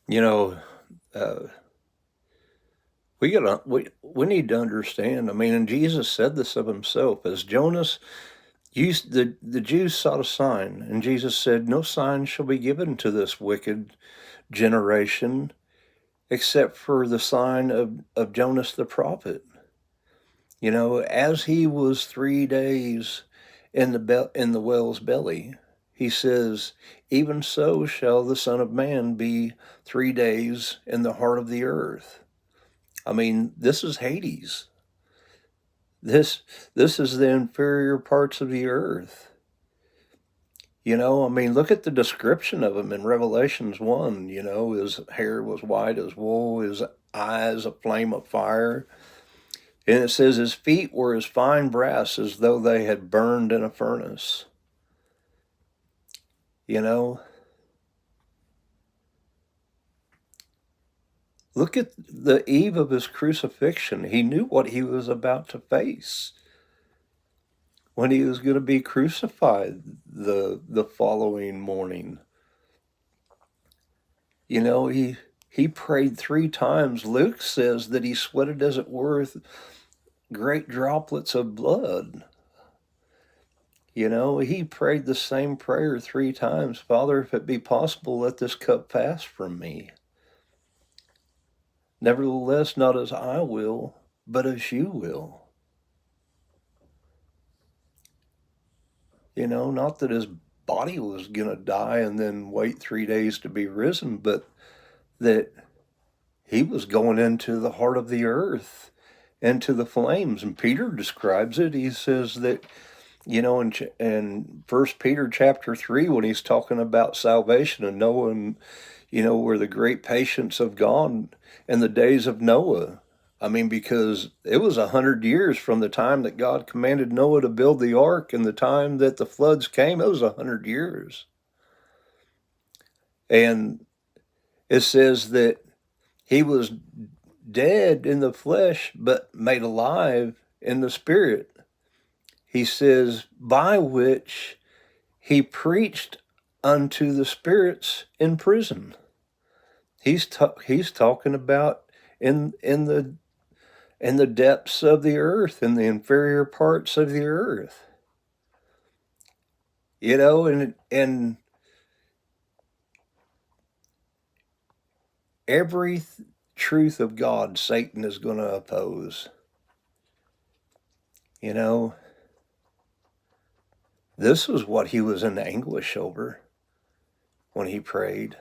You know, uh, we need to understand. I mean, and Jesus said this of himself as Jonas. The Jews sought a sign, and Jesus said, "No sign shall be given to this wicked generation except for the sign of Jonas the prophet." You know, as he was 3 days in the whale's belly, he says, "Even so shall the Son of Man be 3 days in the heart of the earth." I mean, this is Hades. This this is the inferior parts of the earth. You know, I mean, look at the description of him in Revelations 1. You know, his hair was white as wool, his eyes a flame of fire. And it says his feet were as fine brass as though they had burned in a furnace. You know, look at the eve of his crucifixion. He knew what he was about to face when he was going to be crucified the following morning. You know, he prayed 3 times. Luke says that he sweated, as it were, great droplets of blood. You know, he prayed the same prayer 3 times. Father, if it be possible, let this cup pass from me. Nevertheless, not as I will, but as you will. You know, not that his body was going to die and then wait 3 days to be risen, but that he was going into the heart of the earth, into the flames. And Peter describes it. He says that, you know, in First Peter chapter 3, when he's talking about salvation and Noah, you know, where the great patience of God in the days of Noah. I mean, because it was 100 years from the time that God commanded Noah to build the ark and the time that the floods came. It was 100 years. And it says that he was dead in the flesh, but made alive in the spirit. He says, by which he preached unto the spirits in prison. He's talking about in the depths of the earth, in the inferior parts of the earth. You know, and every truth of God, Satan is going to oppose. You know, this was what he was in anguish over when he prayed.